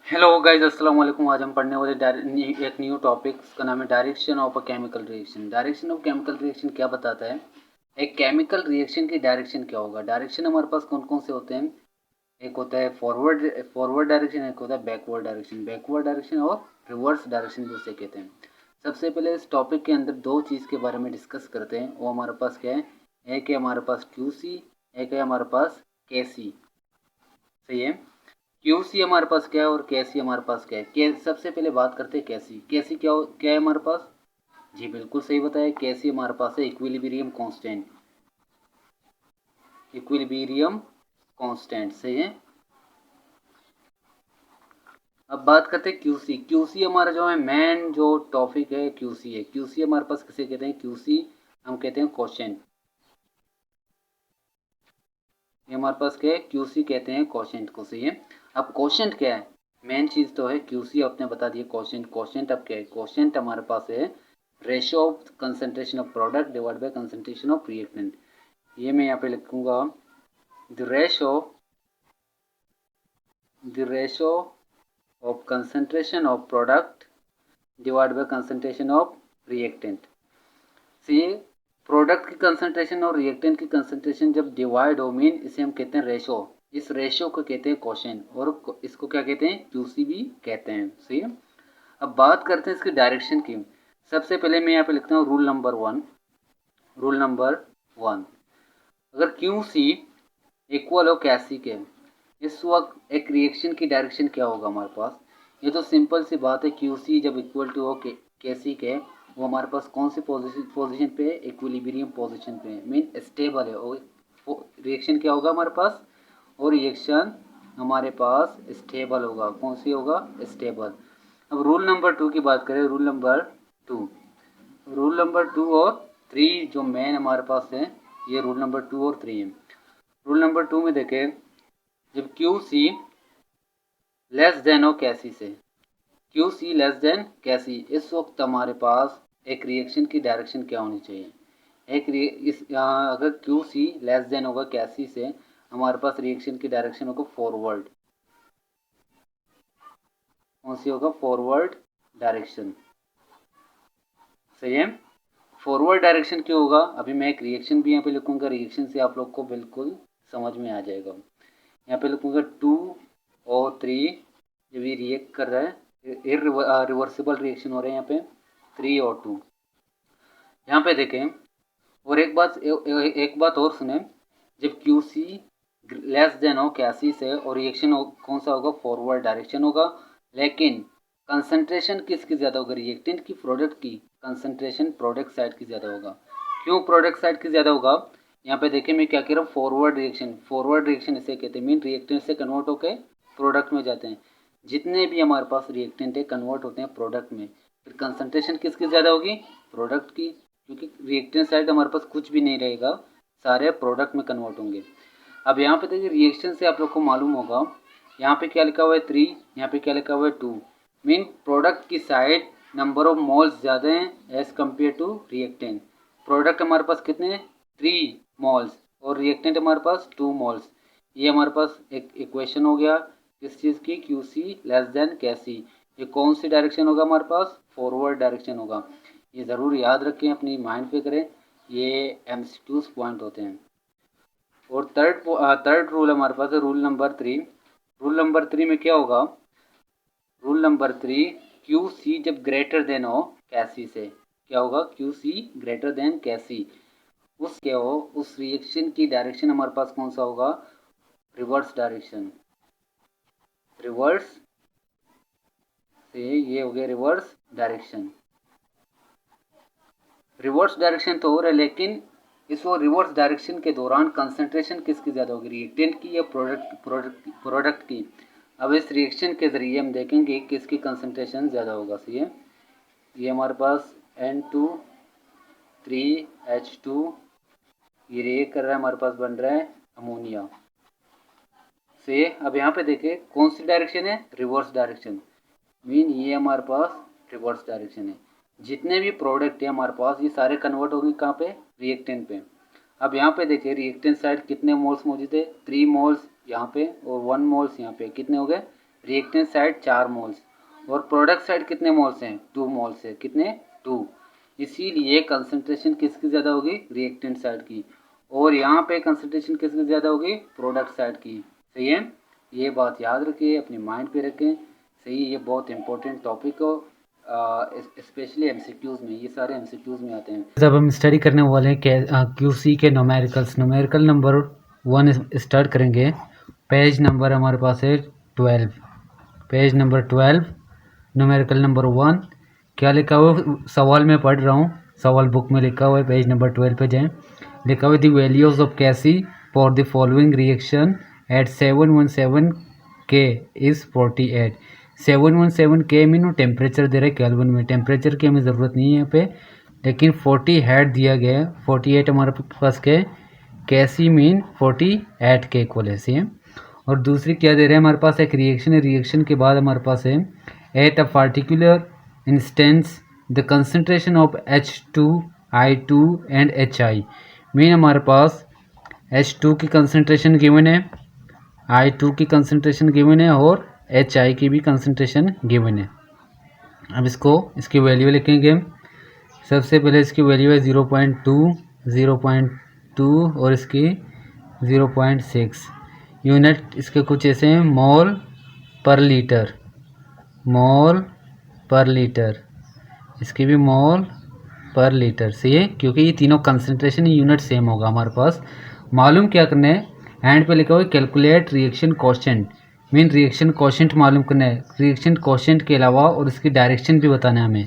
Hello guys, अस्सलाम वालेकुम। आज हम पढ़ने वाले एक न्यू टॉपिक का नाम है direction of a chemical reaction. Direction of chemical reaction क्या बताता है? एक केमिकल रिएक्शन की डायरेक्शन क्या होगा। डायरेक्शन हमारे पास कौन कौन से होते हैं? एक होता है फॉरवर्ड फॉरवर्ड डायरेक्शन, एक होता है बैकवर्ड डायरेक्शन। बैकवर्ड डायरेक्शन और रिवर्स डायरेक्शन भी उसे कहते हैं। सबसे पहले इस टॉपिक के अंदर दो चीज़ के बारे में डिस्कस करते हैं। वो हमारे पास क्या है? एक है हमारे पास QC, एक है हमारे पास KC। सही है। QC हमारे पास क्या है और KC हमारे पास क्या है? सबसे पहले बात करते हैं KC। KC क्या है हमारे पास? जी बिल्कुल सही बताया। KC हमारे पास है इक्विलिब्रियम कांस्टेंट। इक्विलिब्रियम कांस्टेंट सही है। अब बात करते हैं QC। QC हमारा जो है मेन जो टॉपिक है QC है। QC हमारे पास किसे कहते हैं? QC हम कहते हैं क्वोशेंट। ये हमारे पास क्या है? QC कहते हैं क्वोशेंट को। सही है। अब क्वोशेंट क्या है? मेन चीज़ तो है QC आपने बता दिया। क्वोशेंट क्वोशेंट अब क्या है? क्वोशेंट हमारे पास है ratio of concentration of product divide by concentration of reactant. ये मैं यहाँ पे लिखूंगा the ratio of concentration of product divide by concentration of reactant. See product की कंसंट्रेशन और रिएक्टेंट की कंसंट्रेशन जब डिवाइड हो, मीन इसे हम कहते हैं रेशो। इस रेशो को कहते हैं क्वोशेंट और इसको क्या कहते हैं? QC भी कहते हैं। सही है। अब बात करते हैं इसकी डायरेक्शन की। सबसे पहले मैं यहाँ पे लिखता हूँ रूल नंबर वन। अगर QC इक्वल हो KC के, इस वक्त एक रिएक्शन की डायरेक्शन क्या होगा हमारे पास? ये तो सिंपल सी बात है। QC जब इक्वल टू हो KC के, वो हमारे पास कौन सी पोजीशन पे है? इक्विलिब्रियम पोजीशन पे है, मीन स्टेबल है। और रिएक्शन क्या होगा हमारे पास? और रिएक्शन हमारे पास स्टेबल होगा। कौन सी होगा? स्टेबल। अब रूल नंबर 2 की बात करें। रूल नंबर 2 और 3 जो मेन हमारे पास है, ये रूल नंबर 2 और 3 है। रूल नंबर 2 में देखें, जब QC लेस देन हो KC से, QC लेस देन KC, इस वक्त हमारे पास एक रिएक्शन की डायरेक्शन क्या होनी चाहिए? अगर QC लेस देन होगा KC से, हमारे पास रिएक्शन की डायरेक्शन होगा फॉरवर्ड। कौन सी होगा? Forward direction. सही है। फॉरवर्ड डायरेक्शन क्यों होगा? अभी मैं एक रिएक्शन भी यहाँ पे लिखूंगा। रिएक्शन से आप लोग को बिल्कुल समझ में आ जाएगा। यहाँ पे लिखूंगा 2O3। जब ये रिएक्ट कर रहा है, रिवर्सिबल रिएक्शन हो रहे हैं यहाँ पे 3O2। यहाँ पे देखें, और एक बात और सुने। जब QC लेस देन हो KC से और रिएक्शन कौन सा होगा? फॉरवर्ड डायरेक्शन होगा। लेकिन कंसंट्रेशन किसकी ज़्यादा होगा? रिएक्टेंट की, प्रोडक्ट की? कंसंट्रेशन प्रोडक्ट साइड की ज़्यादा होगा। क्यों प्रोडक्ट साइड की ज़्यादा होगा? यहाँ पे देखिए मैं क्या कह रहा हूँ, फॉरवर्ड रिएक्शन इसे कहते हैं। मीन रिएक्टेंट से कन्वर्ट होकर प्रोडक्ट में जाते हैं। जितने भी हमारे पास रिएक्टेंट है कन्वर्ट होते हैं प्रोडक्ट में। फिर कंसंट्रेशन किसकी ज़्यादा होगी? प्रोडक्ट की, क्योंकि रिएक्टेंट साइड हमारे पास कुछ भी नहीं रहेगा, सारे प्रोडक्ट में कन्वर्ट होंगे। अब यहाँ पे देखिए रिएक्शन से आप लोग को मालूम होगा, यहाँ पे क्या लिखा हुआ है? 3, यहाँ पे क्या लिखा हुआ है? 2। मीन प्रोडक्ट की साइड नंबर ऑफ मोल्स ज़्यादा हैं as compare to reactant. Product हमारे पास कितने हैं? 3 मोल्स और रिएक्टेंट हमारे पास 2 मोल्स। ये हमारे पास एक इक्वेशन हो गया किस चीज़ की? QC less than KC। ये कौन सी डायरेक्शन होगा हमारे पास? फॉरवर्ड डायरेक्शन होगा। ये ज़रूर याद रखें, अपनी माइंड पे करें, ये MCQs पॉइंट होते हैं। और थर्ड रूल हमारे पास है रूल नंबर 3। रूल नंबर 3 में क्या होगा? रूल नंबर 3, QC जब ग्रेटर देन हो KC से, क्या होगा? QC ग्रेटर देन KC, उस क्या हो, उस रिएक्शन की डायरेक्शन हमारे पास कौन सा होगा? Reverse direction. रिवर्स से ये हो गया रिवर्स डायरेक्शन। रिवर्स डायरेक्शन तो हो रहा है, लेकिन इस वो रिवर्स डायरेक्शन के दौरान कंसंट्रेशन किसकी ज़्यादा होगी? रिएक्टेंट की या प्रोडक्ट की? अब इस रिएक्शन के ज़रिए हम देखेंगे किसकी कंसंट्रेशन ज़्यादा होगा। सही है। ये हमारे पास N2 3H2, ये रिएक्ट कर रहा है, हमारे पास बन रहा है अमोनिया। से अब यहाँ पे देखिए कौन सी डायरेक्शन है? Reverse direction. मीन ये हमारे पास रिवर्स डायरेक्शन है। जितने भी प्रोडक्ट है हमारे पास, ये सारे कन्वर्ट होंगे कहाँ पे? रिएक्टेंट पे। अब यहाँ पे देखिए रिएक्टेंट साइड कितने मोल्स मौजूद है? 3 मोल्स यहाँ पे और 1 मोल्स यहाँ पे। कितने हो गए? रिएक्टेंट साइड 4 मोल्स और प्रोडक्ट साइड कितने मोल्स हैं, 2 मोल्स है, कितने 2, इसीलिए कंसंट्रेशन किसकी ज़्यादा होगी, रिएक्टेंट साइड की, और यहाँ पे कंसंट्रेशन किसकी ज़्यादा होगी, प्रोडक्ट साइड की। सही है, ये बात याद रखिए, अपने माइंड पे रखें। सही है, ये बहुत इंपॉर्टेंट टॉपिक हो, स्पेशली एमसीक्यूज में, ये सारे एमसीक्यूज में आते हैं। जब हम स्टडी करने वाले हैं क्यूसी के न्यूमेरिकल नंबर 1 स्टार्ट करेंगे। पेज नंबर हमारे पास है 12, पेज नंबर 12, न्यूमेरिकल नंबर 1। क्या लिखा हुआ, सवाल में पढ़ रहा हूँ, सवाल बुक में लिखा हुआ है, पेज नंबर 12 पे जाएं। लिखा हुआ the values of K C for the following reaction at 717 K is 48। 717 K mean temperature दे रहे केल्विन में, टेम्परेचर की हमें ज़रूरत नहीं है यहाँ पे, लेकिन 40 हेड दिया गया है, 48 हमारे पास के कैसी मीन 48 के इक्वल है। सही है, और दूसरी क्या दे रहे हैं हमारे पास, एक रिएक्शन है, रिएक्शन के बाद हमारे पास है at a particular instance the concentration of H2I2 and HI mean हमारे पास H2 की कंसंट्रेशन गिवन है, I2 की कंसंट्रेशन गिवन है और HI की भी कंसंट्रेशन गिवन है। अब इसकी वैल्यू लिखेंगे। सबसे पहले इसकी वैल्यू है 0.2 और इसकी 0.6। यूनिट इसके कुछ ऐसे हैं, मोल पर लीटर, मोल पर लीटर, इसकी भी मोल पर लीटर। सही है, क्योंकि ये तीनों कंसंट्रेशन यूनिट सेम होगा हमारे पास। मालूम क्या करना है, एंड पे लिखा हुआ है calculate reaction quotient mean reaction quotient मालूम करना है। रिएक्शन कोशेंट के अलावा और इसकी डायरेक्शन भी बताना है हमें।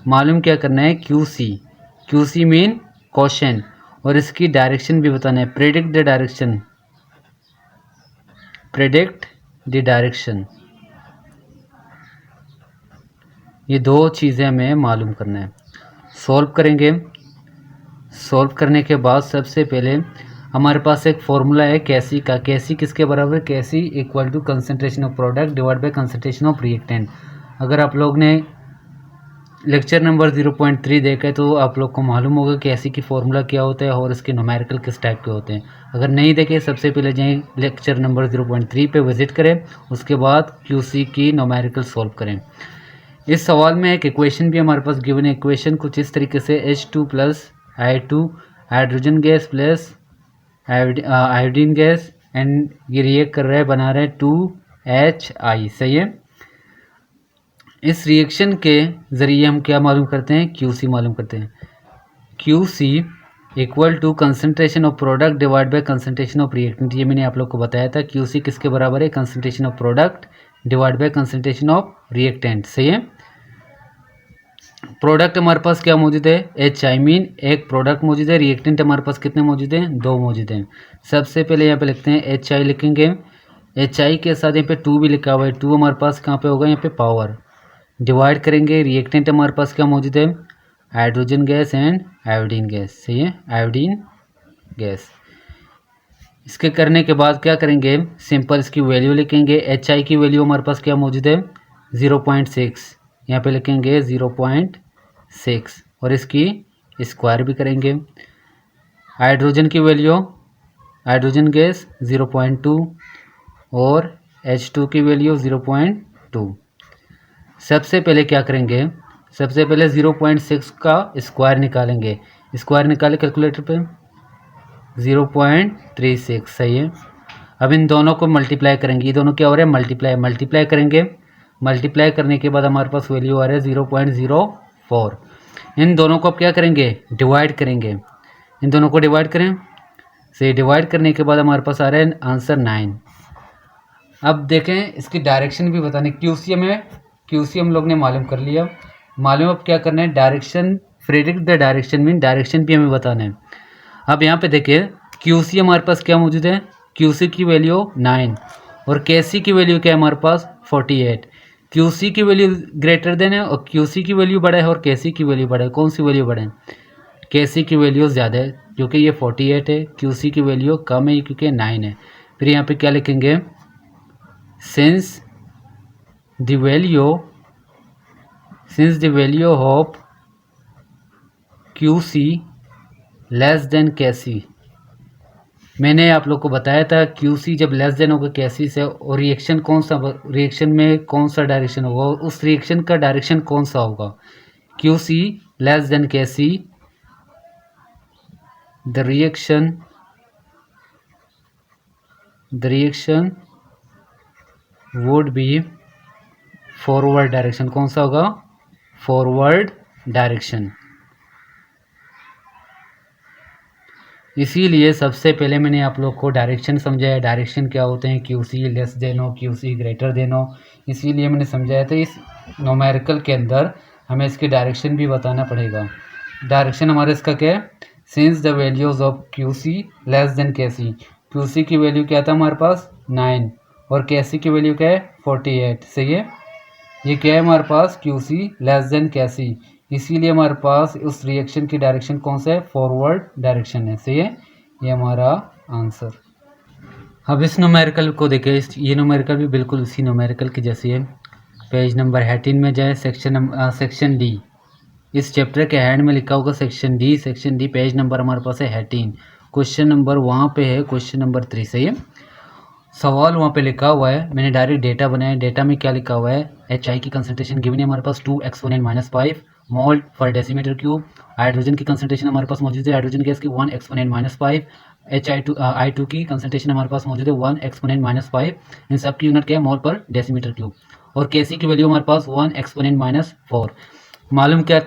मालूम क्या करना है, क्यूसी मीन कोशेंट, और इसकी डायरेक्शन भी बताना है। प्रेडिक्ट द डायरेक्शन, ये दो चीज़ें हमें मालूम करना है। सॉल्व करेंगे, सॉल्व करने के बाद सबसे पहले हमारे पास एक फॉर्मूला है कैसी का। कैसी किसके बराबर है, कैसी equal to concentration of product divide by concentration of reactant. अगर आप लोग ने लेक्चर नंबर 0.3 देखा है तो आप लोग को मालूम होगा कैसी की फॉर्मूला क्या होता है और इसके न्यूमेरिकल किस टाइप के होते हैं। अगर नहीं देखे, सबसे पहले जाएँ लेक्चर नंबर 0.3 पे विजिट करें, उसके बाद क्यूसी की न्यूमेरिकल सॉल्व करें। इस सवाल में एक इक्वेशन भी हमारे पास गिवन है। इक्वेशन कुछ इस तरीके से H2 plus I2 hydrogen gas plus iodine gas and ये रिएक्ट कर रहा है, बना रहा है 2HI। सही है, इस रिएक्शन के ज़रिए हम क्या मालूम करते हैं, क्यूसी मालूम करते हैं। QC equal to concentration of product divide by concentration of reactant. ये मैंने आप लोग को बताया था, क्यूसी किसके बराबर है, concentration of product divide by concentration of reactant. सही है, प्रोडक्ट हमारे पास क्या मौजूद है, HI मीन एक प्रोडक्ट मौजूद है। रिएक्टेंट हमारे पास कितने मौजूद हैं, 2 मौजूद हैं। सबसे पहले यहाँ पे लिखते हैं HI लिखेंगे, HI के साथ यहाँ पे 2 भी लिखा हुआ है। 2 हमारे पास कहाँ पे होगा, यहाँ पे पावर। डिवाइड करेंगे, रिएक्टेंट हमारे पास क्या मौजूद है, hydrogen gas and iodine gas. सही है, आयोडीन गैस। इसके करने के बाद क्या करेंगे, सिंपल इसकी वैल्यू लिखेंगे। HI की वैल्यू हमारे पास क्या मौजूद है, 0.6, यहाँ पे लिखेंगे 0.6 और इसकी स्क्वायर भी करेंगे। हाइड्रोजन की वैल्यू, हाइड्रोजन गैस 0.2 और H2 की वैल्यू 0.2। सबसे पहले क्या करेंगे, सबसे पहले 0.6 का स्क्वायर निकालेंगे। स्क्वायर निकाले कैलकुलेटर पे, 0.36। सही है, अब इन दोनों को मल्टीप्लाई करेंगे। ये दोनों क्या हो रहे हैं, मल्टीप्लाई करेंगे। मल्टीप्लाई करने के बाद हमारे पास वैल्यू आ रहा है 0.04। इन दोनों को अब क्या करेंगे, डिवाइड करेंगे। इन दोनों को डिवाइड करें, से डिवाइड करने के बाद हमारे पास आ रहा है आंसर 9। अब देखें इसकी डायरेक्शन भी बताने। क्यूसी हम लोग ने मालूम कर लिया। मालूम अब क्या करना है, direction, predict the direction mean direction भी हमें बताना है। अब यहाँ पे देखिए क्यूसी हमारे पास क्या मौजूद है, क्यूसी की वैल्यू 9 और केसी की वैल्यू क्या है हमारे पास 48। क्यूसी की वैल्यू ग्रेटर देन है और क्यूसी की वैल्यू बड़ा है और केसी की वैल्यू बड़ा है। कौन सी वैल्यू बड़ा है, केसी की वैल्यू ज़्यादा है क्योंकि ये 48 है, क्यूसी की वैल्यू कम है क्योंकि 9 है। फिर यहाँ पे क्या लिखेंगे, since the value of Q C less than K C मैंने आप लोग को बताया था QC जब लेस देन होगा कैसी से, और रिएक्शन कौन सा, रिएक्शन में कौन सा डायरेक्शन होगा, उस रिएक्शन का डायरेक्शन कौन सा होगा। QC लेस देन कैसी, the reaction would B forward direction. कौन सा होगा, फॉरवर्ड डायरेक्शन। इसीलिए सबसे पहले मैंने आप लोग को डायरेक्शन समझाया, डायरेक्शन क्या होते हैं, QC लेस देन हो, QC ग्रेटर देन हो। इसीलिए मैंने समझाया था इस न्यूमेरिकल के अंदर हमें इसकी डायरेक्शन भी बताना पड़ेगा। डायरेक्शन हमारा इसका क्या है, since the values of QC less than KC। QC की वैल्यू क्या था हमारे पास 9 और KC की वैल्यू क्या है 48। सही है, ये क्या है हमारे पास QC लेस देन KC। इसीलिए हमारे पास उस रिएक्शन की डायरेक्शन कौन सा है, फॉरवर्ड डायरेक्शन है। सही है, ये हमारा आंसर। अब इस न्यूमेरिकल को देखें, ये न्यूमेरिकल भी बिल्कुल उसी न्यूमेरिकल की जैसी है। पेज नंबर 18 में जाए, सेक्शन डी। इस चैप्टर के हैंड में लिखा होगा सेक्शन डी, पेज नंबर हमारे पास है 18। क्वेश्चन नंबर वहाँ पे है क्वेश्चन नंबर 3। सही है, सवाल वहाँ पे लिखा हुआ है, मैंने डायरेक्ट डेटा बनाया। डेटा में क्या लिखा हुआ है, HI की कंसंट्रेशन गिवन है हमारे पास 2 एक्सपोनेंट -5 मोल पर डेसीमीटर क्यूब। हाइड्रोजन की कंसंट्रेशन हमारे पास मौजूद है, हाइड्रोजन गैस की 1 एक्सपोनेंट -5। I2 की कंसंट्रेशन हमारे पास मौजूद है 1 एक्सपोनेंट -5। इन सब की यूनिट क्या है, मोल पर डेसीमीटर क्यूब। और KC की वैल्यू हमारे पास 1 एक्सपोनेंट -4। मालूम क्या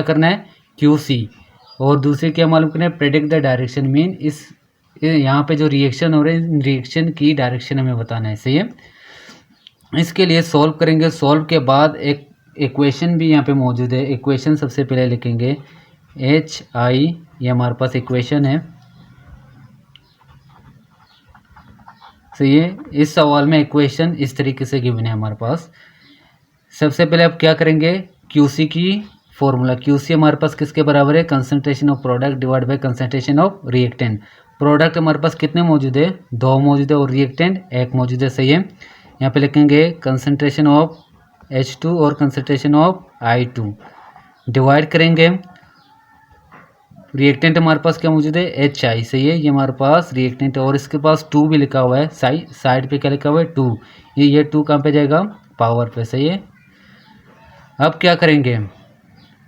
करना है, QC। और दूसरी क्या मालूम करना है, प्रेडिक्ट द डायरेक्शन। मीन इस यहाँ पे जो रिएक्शन हो रहे हैं, रिएक्शन की डायरेक्शन हमें बताना है। सही है, इसके लिए सॉल्व करेंगे। सॉल्व के बाद एक इक्वेशन भी यहाँ पे मौजूद है। इक्वेशन सबसे पहले लिखेंगे HI, ये हमारे पास इक्वेशन है। सही है, इस सवाल में इक्वेशन इस तरीके से गिवन है हमारे पास। सबसे पहले आप क्या करेंगे, QC की फॉर्मूला। QC हमारे पास किसके बराबर है, concentration of product divide by concentration of reactant. Product हमारे पास कितने मौजूद है, 2 मौजूद है, और रिएक्टेंट 1 मौजूद है। सही है, यहाँ पे लिखेंगे कंसंट्रेशन ऑफ H2 और कंसंट्रेशन ऑफ I2 डिवाइड करेंगे। रिएक्टेंट हमारे पास क्या मौजूद है, HI। सही है, ये हमारे पास रिएक्टेंट, और इसके पास 2 भी लिखा हुआ है। साइड पे क्या लिखा हुआ है, 2। ये 2 कहाँ पे जाएगा, पावर पे। सही है, अब क्या करेंगे,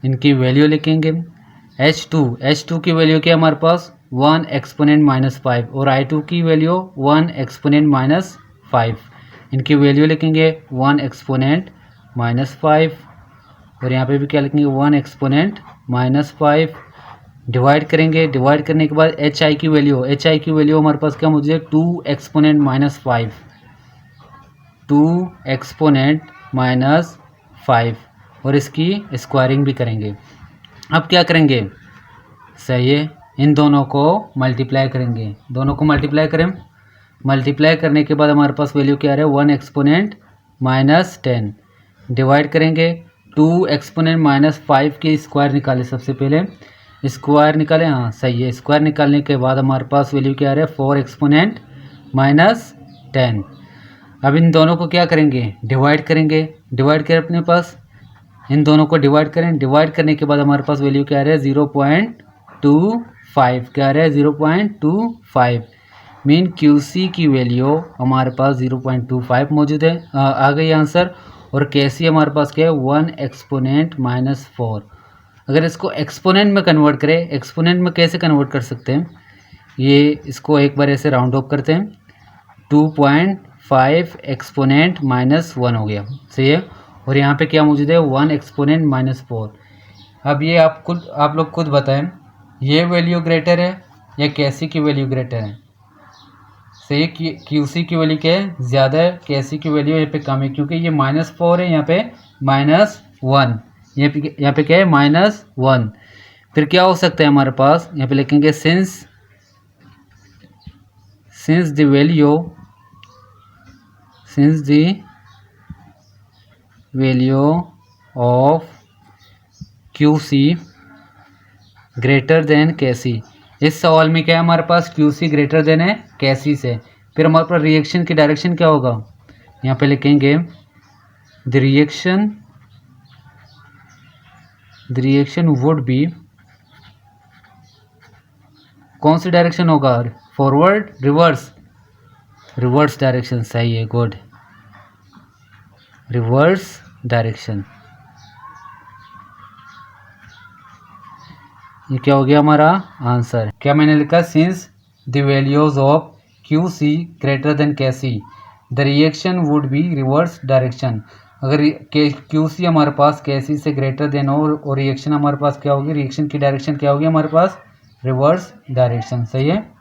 इनकी वैल्यू लिखेंगे। H2 की वैल्यू क्या है हमारे पास 1 एक्सपोनेंट -5, और I2 की वैल्यू 1 एक्सपोनेंट -5। इनकी वैल्यू लिखेंगे 1 एक्सपोनेंट -5, और यहाँ पे भी क्या लिखेंगे 1 एक्सपोनेंट -5। डिवाइड करेंगे, डिवाइड करने के बाद HI की वैल्यू हमारे पास क्या मौजूद है, 2 एक्सपोनेंट -5, 2 एक्सपोनेंट -5, और इसकी स्क्वायरिंग भी करेंगे। अब क्या करेंगे, सही है, इन दोनों को मल्टीप्लाई करेंगे। दोनों को मल्टीप्लाई करें, मल्टीप्लाई करने के बाद हमारे पास वैल्यू क्या आ रहा है, 1 एक्सपोनेंट -10। डिवाइड करेंगे, 2 एक्सपोनेंट -5 की स्क्वायर निकाले। सबसे पहले स्क्वायर निकालें, हाँ सही है। स्क्वायर निकालने के बाद हमारे पास वैल्यू क्या आ रहा है, 4 एक्सपोनेंट -10। अब इन दोनों को क्या करेंगे, डिवाइड करेंगे। डिवाइड करें अपने पास, इन दोनों को डिवाइड करें। डिवाइड करने के बाद हमारे पास वैल्यू क्या आ रहा है, 0.25। क्या आ रहा है, 0.25। मीन QC की वैल्यू हमारे पास 0.25 मौजूद है। आ गई आंसर। और KC हमारे पास क्या है, 1 एक्सपोनेंट -4। अगर इसको एक्सपोनेंट में कन्वर्ट करें, एक्सपोनेंट में कैसे कन्वर्ट कर सकते हैं, ये इसको एक बार ऐसे राउंड ऑफ करते हैं, 2.5 एक्सपोनेंट -1 हो गया। सही है, और यहाँ पे क्या मौजूद है, 1 एक्सपोनेंट -4। अब ये आप लोग खुद बताएं, ये वैल्यू ग्रेटर है या KC की वैल्यू ग्रेटर है। सही, QC की वैल्यू क्या है, ज़्यादा है, KC की वैल्यू यहाँ पे कम है, क्योंकि ये -4 है, यहाँ पे -1। यहाँ पे क्या है, -1। फिर क्या हो सकता है हमारे पास, यहाँ पे लिखेंगे since the value of QC greater than KC। इस सवाल में क्या है हमारे पास, QC ग्रेटर देन है KC से। फिर हमारे पास रिएक्शन की डायरेक्शन क्या होगा, यहाँ पे लिखेंगे द रिएक्शन वुड बी, कौन सी डायरेक्शन होगा, फॉरवर्ड रिवर्स, रिवर्स डायरेक्शन सही है, गुड, रिवर्स डायरेक्शन। ये क्या हो गया हमारा आंसर। क्या मैंने लिखा, since the values of Q C greater than K C the reaction would be reverse direction. अगर क्यू सी हमारे पास के सी से ग्रेटर देन हो और रिएक्शन हमारे पास क्या होगी, रिएक्शन की डायरेक्शन क्या होगी हमारे पास, रिवर्स डायरेक्शन। सही है।